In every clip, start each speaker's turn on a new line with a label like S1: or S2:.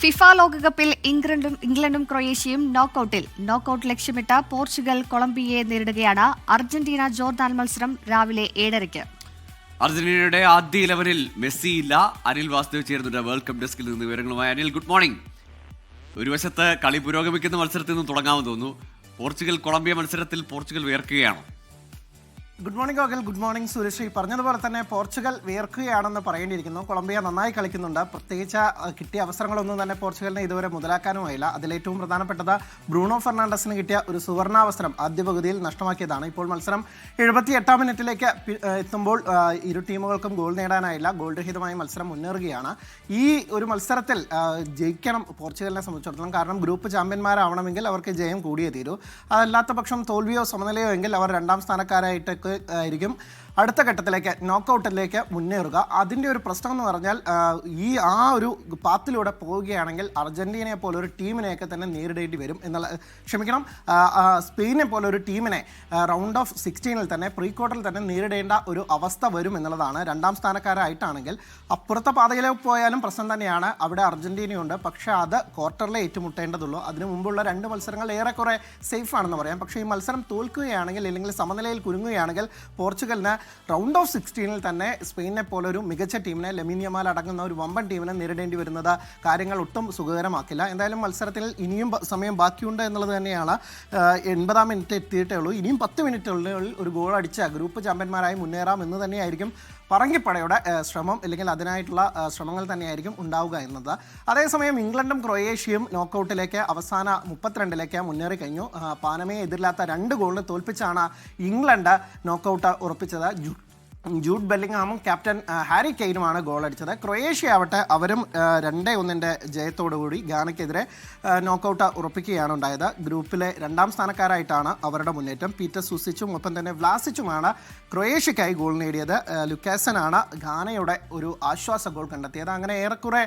S1: FIFA ലോകകപ്പിൽ ഇംഗ്ലണ്ടും ക്രൊയേഷ്യയും knockout ലക്ഷ്യമിട്ട് പോർച്ചുഗൽ കൊളംബിയയെ നേരിടുകയാണ്. അർജന്റീന ജോർദാൻ മത്സരം രാവിലെ 7:30.
S2: അർജന്റീനയുടെ ആദ്യ 11-ൽ മെസ്സി ഇല്ല. അനിൽ വാസുദേവ് ചേർന്നുണ്ട് വേൾഡ് കപ്പ് ഡെസ്കിൽ നിന്ന് വിവരങ്ങളുമായി. Anil, good morning. ഒരു വശത്ത് കളി പുരോഗമിക്കുന്ന മത്സരത്തിൽ നിന്ന് തുടങ്ങാമെന്ന് തോന്നുന്നു. പോർച്ചുഗൽ കൊളംബിയ മത്സരത്തിൽ പോർച്ചുഗൽ വിയർക്കുകയാണോ?
S3: Good morning Gokul. Good morning Suresh. പറഞ്ഞതുപോലെ തന്നെ പോർച്ചുഗൽ വിയർക്കുകയാണെന്ന് പറയേണ്ടിയിരിക്കുന്നു. കൊളംബിയ നന്നായി കളിക്കുന്നുണ്ട്. പ്രത്യേകിച്ച് കിട്ടിയ അവസരങ്ങളൊന്നും തന്നെ പോർച്ചുഗലിനെ ഇതുവരെ മുതലാക്കാനുമായില്ല. അതിലേറ്റവും പ്രധാനപ്പെട്ടത് ബ്രൂണോ ഫെർണാണ്ടസിന് കിട്ടിയ ഒരു സുവർണാവസരം ആദ്യ പകുതിയിൽ നഷ്ടമാക്കിയതാണ്. ഇപ്പോൾ മത്സരം 78-ാം മിനിറ്റിലേക്ക് എത്തുമ്പോൾ ഇരു ടീമുകൾക്കും ഗോൾ നേടാനായില്ല. ഗോൾ രഹിതമായി മത്സരം മുന്നേറുകയാണ്. ഈ ഒരു മത്സരത്തിൽ ജയിക്കണം പോർച്ചുഗലിനെ സംബന്ധിച്ചിടത്തോളം. കാരണം ഗ്രൂപ്പ് ചാമ്പ്യന്മാരാവണമെങ്കിൽ അവർക്ക് ജയം കൂടിയേ തീരൂ. അതല്ലാത്ത പക്ഷം തോൽവിയോ സമനിലയോ എങ്കിൽ അവർ രണ്ടാം സ്ഥാനക്കാരായിട്ട് ആയിരിക്കും അടുത്ത ഘട്ടത്തിലേക്ക് നോക്കൌട്ടിലേക്ക് മുന്നേറുക. അതിൻ്റെ ഒരു പ്രശ്നം എന്ന് പറഞ്ഞാൽ ആ ഒരു പാത്തിലൂടെ പോവുകയാണെങ്കിൽ അർജന്റീനയെ പോലെ ഒരു ടീമിനെയൊക്കെ തന്നെ നേരിടേണ്ടി വരും സ്പെയിനെ പോലെ ഒരു ടീമിനെ റൗണ്ട് ഓഫ് 16-ൽ തന്നെ പ്രീ ക്വാർട്ടറിൽ തന്നെ നേരിടേണ്ട ഒരു അവസ്ഥ വരും എന്നുള്ളതാണ്. രണ്ടാം സ്ഥാനക്കാരായിട്ടാണെങ്കിൽ അപ്പുറത്തെ പാതയിലേക്ക് പോയാലും പ്രശ്നം തന്നെയാണ്. അവിടെ അർജന്റീനയുണ്ട്. പക്ഷേ അത് ക്വാർട്ടറിലെ ഏറ്റുമുട്ടേണ്ടതുള്ളൂ. അതിനു മുമ്പുള്ള 2 മത്സരങ്ങൾ ഏറെക്കുറെ സേഫ് ആണെന്ന് പറയാം. പക്ഷേ ഈ മത്സരം തോൽക്കുകയാണെങ്കിൽ അല്ലെങ്കിൽ സമനിലയിൽ കുരുങ്ങുകയാണെങ്കിൽ പോർച്ചുഗലിന് റൗണ്ട് ഓഫ് 16-ൽ തന്നെ സ്പെയിനെ പോലെ ഒരു മികച്ച ടീമിനെ, ലമീൻ യമാൽ അടങ്ങുന്ന ഒരു വമ്പൻ ടീമിനെ നേരിടേണ്ടി വരുന്നത് കാര്യങ്ങൾ ഒട്ടും സുഖകരമാക്കില്ല. എന്തായാലും മത്സരത്തിൽ ഇനിയും സമയം ബാക്കിയുണ്ട് എന്നുള്ളത് തന്നെയാണ്. 80-ാം മിനിറ്റ് എത്തിയിട്ടേ ഉള്ളൂ. ഇനിയും 10 മിനിറ്റുള്ളിൽ ഒരു ഗോൾ അടിച്ച ഗ്രൂപ്പ് ചാമ്പ്യന്മാരായി മുന്നേറാം എന്ന് തന്നെയായിരിക്കും പറങ്കിപ്പടയുടെ ശ്രമം, അല്ലെങ്കിൽ അതിനായിട്ടുള്ള ശ്രമങ്ങൾ തന്നെയായിരിക്കും ഉണ്ടാവുക എന്നത്. അതേസമയം ഇംഗ്ലണ്ടും ക്രൊയേഷ്യയും നോക്കൌട്ടിലേക്ക് അവസാന 32-ലേക്ക് മുന്നേറി കഴിഞ്ഞു. പാനമയെ എതിരില്ലാത്ത 2 ഗോളിന് തോൽപ്പിച്ചാണ് ഇംഗ്ലണ്ട് നോക്കൌട്ട് ഉറപ്പിച്ചത്. ജൂഡ് ബെല്ലിംഗ്ഹാമും ക്യാപ്റ്റൻ ഹാരി കെയ്നുമാണ് ഗോൾ അടിച്ചത്. ക്രൊയേഷ്യ ആവട്ടെ അവരും 2-1 ജയത്തോടുകൂടി ഗാനയ്ക്കെതിരെ നോക്കൌട്ട് ഉറപ്പിക്കുകയാണ് ഉണ്ടായത്. ഗ്രൂപ്പിലെ 2ാം സ്ഥാനക്കാരായിട്ടാണ് അവരുടെ മുന്നേറ്റം. പീറ്റർ സുസിച്ചും ഒപ്പം തന്നെ വ്ലാസിച്ചുമാണ് ക്രൊയേഷ്യക്കായി ഗോൾ നേടിയത്. ലുക്കാസനാണ് ഗാനയുടെ ഒരു ആശ്വാസ ഗോൾ കണ്ടെത്തിയത്. അങ്ങനെ ഏറെക്കുറെ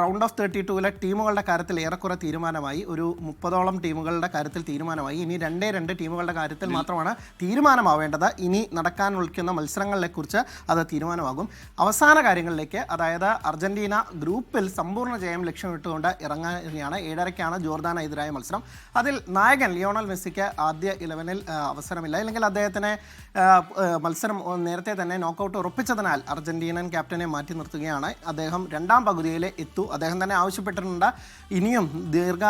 S3: റൗണ്ട് ഓഫ് 32-ലെ ടീമുകളുടെ കാര്യത്തിൽ ഏറെക്കുറെ തീരുമാനമായി. ഒരു 30ഓളം ടീമുകളുടെ കാര്യത്തിൽ തീരുമാനമായി. ഇനി 2 ടീമുകളുടെ കാര്യത്തിൽ മാത്രമാണ് തീരുമാനമാവേണ്ടത്. ഇനി നടക്കാൻ വിളിക്കുന്ന മത്സരങ്ങളിലെ കുറിച്ച് അത് തീരുമാനമാകും. അവസാന കാര്യങ്ങളിലേക്ക്, അതായത് അർജന്റീന ഗ്രൂപ്പിൽ സമ്പൂർണ്ണ ജയം ലക്ഷ്യമിട്ടുകൊണ്ട് ഇറങ്ങുകയാണ്. 7:30-ക്കാണ് ജോർദാനെതിരായ മത്സരം. അതിൽ നായകൻ ലിയോണൽ മെസ്സിക്ക് ആദ്യ 11-ൽ അവസരമില്ല. അല്ലെങ്കിൽ അദ്ദേഹത്തിന് മത്സരം നേരത്തെ തന്നെ നോക്കൌട്ട് ഉറപ്പിച്ചതിനാൽ അർജന്റീനൻ ക്യാപ്റ്റനെ മാറ്റി നിർത്തുകയാണ്. അദ്ദേഹം 2ാം പകുതിയിൽ എത്തു. അദ്ദേഹം തന്നെ ആവശ്യപ്പെട്ടിട്ടുണ്ട് ഇനിയും ദീർഘ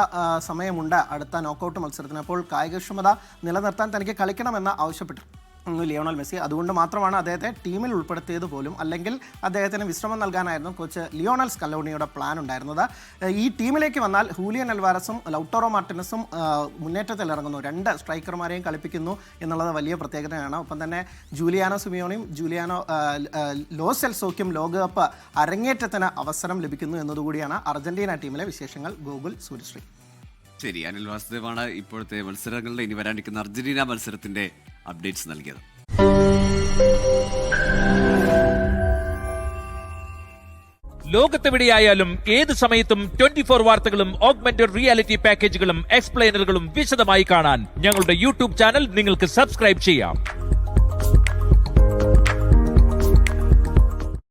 S3: സമയമുണ്ട് അടുത്ത നോക്കൌട്ട് മത്സരത്തിന്. അപ്പോൾ കായികക്ഷമത നിലനിർത്താൻ തനിക്ക് കളിക്കണമെന്ന് ആവശ്യപ്പെട്ടു ലിയോണൽ മെസ്സി. അതുകൊണ്ട് മാത്രമാണ് അദ്ദേഹത്തെ ടീമിൽ ഉൾപ്പെടുത്തിയത് പോലും. അല്ലെങ്കിൽ അദ്ദേഹത്തിന് വിശ്രമം നൽകാനായിരുന്നു കോച്ച് ലിയോണൽ സ്കലോണിയുടെ പ്ലാൻ ഉണ്ടായിരുന്നത്. ഈ ടീമിലേക്ക് വന്നാൽ ഹൂലിയൻ അൽവാരസും ലൗട്ടോറോ മാർട്ടിനസും മുന്നേറ്റത്തിൽ ഇറങ്ങുന്നു. 2 സ്ട്രൈക്കർമാരെയും കളിപ്പിക്കുന്നു എന്നുള്ളത് വലിയ പ്രത്യേകതയാണ്. ഒപ്പം തന്നെ ജൂലിയാനോ സിമിയോണിയും ലോ സെൽസോയ്ക്കും ലോകകപ്പ് അരങ്ങേറ്റത്തിന് അവസരം ലഭിക്കുന്നു എന്നതുകൂടിയാണ് അർജന്റീന ടീമിലെ വിശേഷങ്ങൾ. ഗോകുൽ, സൂര്യശ്രീ.
S2: ശരി, അനിൽ വാസുദേവാണ് ഇപ്പോഴത്തെ മത്സരങ്ങളുടെ ഇനി വരാനിരിക്കുന്ന അർജന്റീന മത്സരത്തിന്റെ അപ്ഡേറ്റ്സ് നൽകിയത്.
S4: ലോകത്തെവിടെയായാലും ഏത് സമയത്തും 24 വാർത്തകളും ഓഗ്മെന്റഡ് റിയാലിറ്റി പാക്കേജുകളും എക്സ്പ്ലെയിനറുകളും വിശദമായി കാണാൻ ഞങ്ങളുടെ യൂട്യൂബ് ചാനൽ നിങ്ങൾക്ക് സബ്സ്ക്രൈബ് ചെയ്യാം.